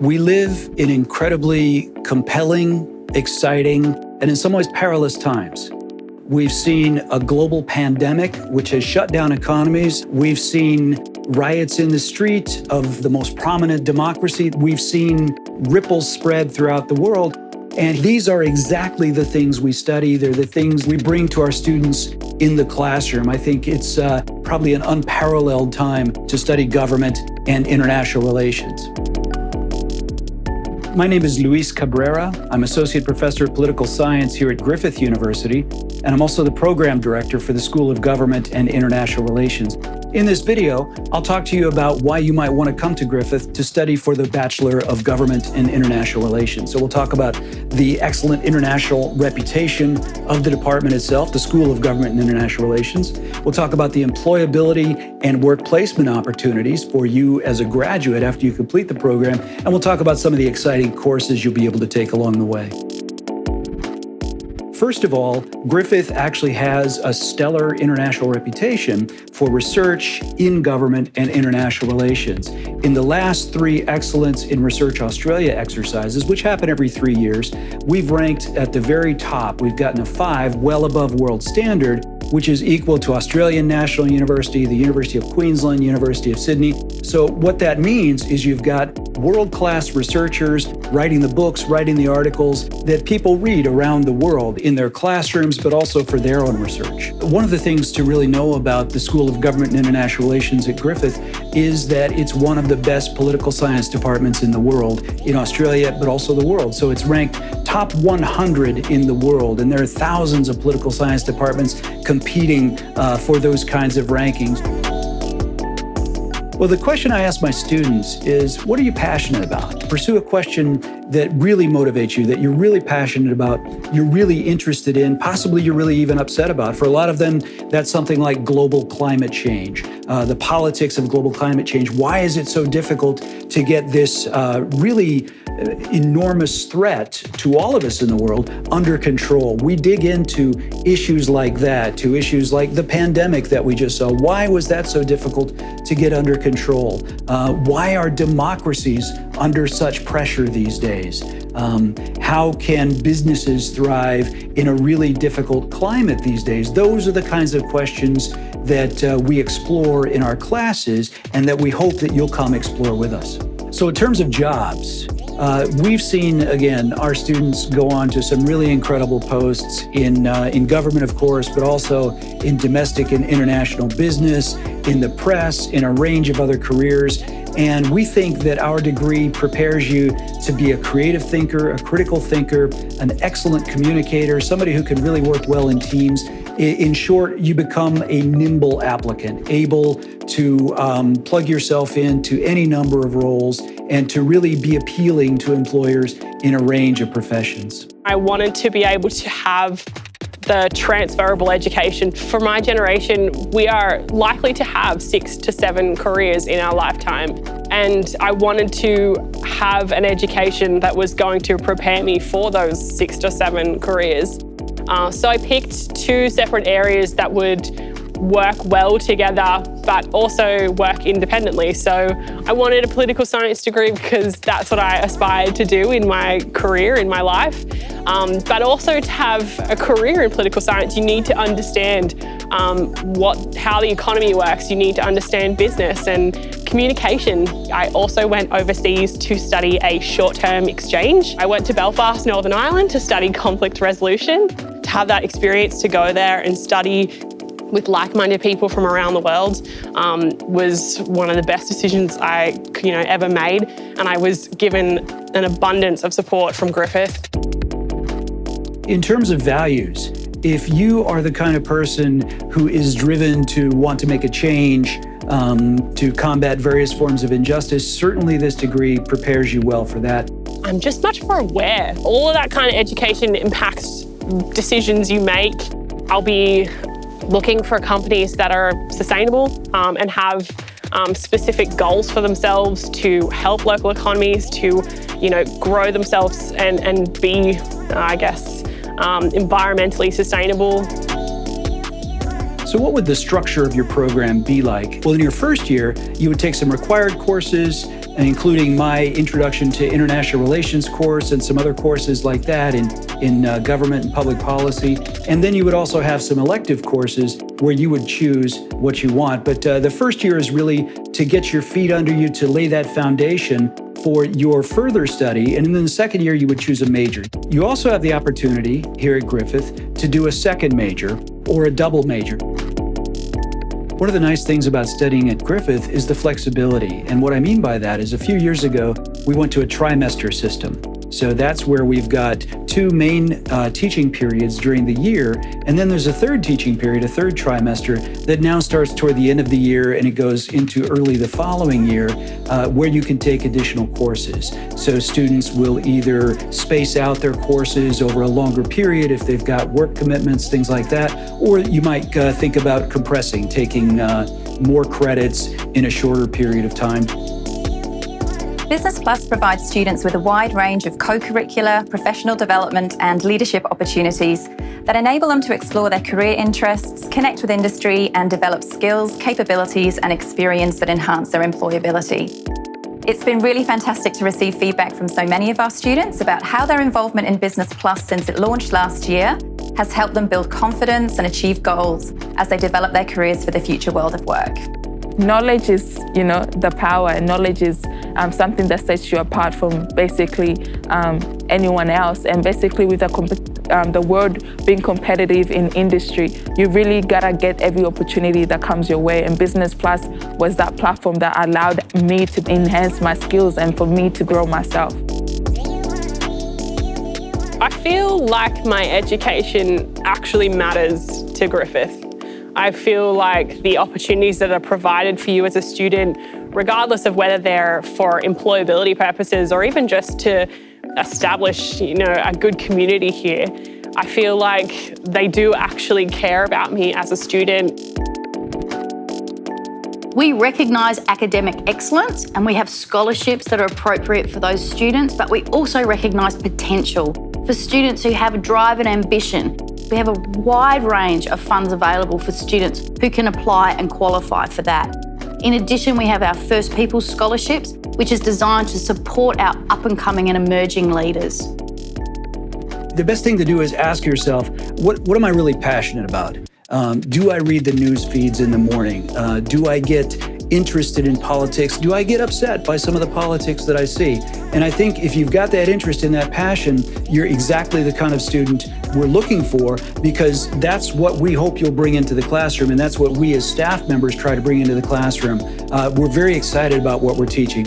We live in incredibly compelling, exciting, and in some ways perilous times. We've seen a global pandemic which has shut down economies. We've seen riots in the street of the most prominent democracy. We've seen ripples spread throughout the world. And these are exactly the things we study. They're the things we bring to our students in the classroom. I think it's probably an unparalleled time to study government and international relations. My name is Luis Cabrera. I'm Associate Professor of Political Science here at Griffith University, and I'm also the Program Director for the School of Government and International Relations. In this video, I'll talk to you about why you might want to come to Griffith to study for the Bachelor of Government and International Relations. So we'll talk about the excellent international reputation of the department itself, the School of Government and International Relations. We'll talk about the employability and work placement opportunities for you as a graduate after you complete the program. And we'll talk about some of the exciting courses you'll be able to take along the way. First of all, Griffith actually has a stellar international reputation for research in government and international relations. In the last 3 Excellence in Research Australia exercises, which happen every 3 years, we've ranked at the very top. We've gotten a 5, well above world standard, which is equal to Australian National University, the University of Queensland, University of Sydney. So what that means is you've got world-class researchers writing the books, writing the articles that people read around the world in their classrooms, but also for their own research. One of the things to really know about the School of Government and International Relations at Griffith is that it's one of the best political science departments in the world, in Australia, but also the world. So it's ranked top 100 in the world, and there are thousands of political science departments competing for those kinds of rankings. Well, the question I ask my students is, what are you passionate about? Pursue a question that really motivates you, that you're really passionate about, you're really interested in, possibly you're really even upset about. For a lot of them, that's something like global climate change, the politics of global climate change. Why is it so difficult to get this really enormous threat to all of us in the world under control? We dig into issues like that, to issues like the pandemic that we just saw. Why was that so difficult to get under control? Why are democracies under such pressure these days? How can businesses thrive in a really difficult climate these days? Those are the kinds of questions that we explore in our classes and that we hope that you'll come explore with us. So in terms of jobs, we've seen, again, our students go on to some really incredible posts in government, of course, but also in domestic and international business, in the press, in a range of other careers. And we think that our degree prepares you to be a creative thinker, a critical thinker, an excellent communicator, somebody who can really work well in teams. In short, you become a nimble applicant, able to plug yourself into any number of roles and to really be appealing to employers in a range of professions. I wanted to be able to have the transferable education. For my generation, we are likely to have 6 to 7 careers in our lifetime. And I wanted to have an education that was going to prepare me for those 6 to 7 careers. So I picked 2 separate areas that would work well together, but also work independently. So I wanted a political science degree because that's what I aspired to do in my career, in my life. But also to have a career in political science, you need to understand how the economy works. You need to understand business and communication. I also went overseas to study a short-term exchange. I went to Belfast, Northern Ireland to study conflict resolution. To have that experience to go there and study with like-minded people from around the world was one of the best decisions I ever made, and I was given an abundance of support from Griffith. In terms of values, if you are the kind of person who is driven to want to make a change, to combat various forms of injustice, certainly this degree prepares you well for that. I'm just much more aware. All of that kind of education impacts decisions you make. I'll be looking for companies that are sustainable and have specific goals for themselves to help local economies to, grow themselves and be, environmentally sustainable. So what would the structure of your program be like? Well, in your first year, you would take some required courses, including my Introduction to International Relations course and some other courses like that in government and public policy. And then you would also have some elective courses where you would choose what you want. But the first year is really to get your feet under you, to lay that foundation for your further study. And then the second year, you would choose a major. You also have the opportunity here at Griffith to do a second major or a double major. One of the nice things about studying at Griffith is the flexibility. And what I mean by that is a few years ago, we went to a trimester system. So that's where we've got two main teaching periods during the year. And then there's a third teaching period, a third trimester, that now starts toward the end of the year and it goes into early the following year, where you can take additional courses. So students will either space out their courses over a longer period if they've got work commitments, things like that, or you might think about compressing, taking more credits in a shorter period of time. Business Plus provides students with a wide range of co-curricular, professional development and leadership opportunities that enable them to explore their career interests, connect with industry and develop skills, capabilities and experience that enhance their employability. It's been really fantastic to receive feedback from so many of our students about how their involvement in Business Plus since it launched last year has helped them build confidence and achieve goals as they develop their careers for the future world of work. Knowledge is, the power, and knowledge is something that sets you apart from basically anyone else. And basically with the world being competitive in industry, you really gotta get every opportunity that comes your way. And Business Plus was that platform that allowed me to enhance my skills and for me to grow myself. I feel like my education actually matters to Griffith. I feel like the opportunities that are provided for you as a student, regardless of whether they're for employability purposes or even just to establish, a good community here, I feel like they do actually care about me as a student. We recognise academic excellence and we have scholarships that are appropriate for those students, but we also recognise potential for students who have a drive and ambition. We have a wide range of funds available for students who can apply and qualify for that. In addition, we have our First Peoples scholarships, which is designed to support our up-and-coming and emerging leaders. The best thing to do is ask yourself, what am I really passionate about? Do I read the news feeds in the morning? Do I get interested in politics? Do I get upset by some of the politics that I see? And I think if you've got that interest and that passion, you're exactly the kind of student we're looking for, because that's what we hope you'll bring into the classroom, and that's what we as staff members try to bring into the classroom. We're very excited about what we're teaching.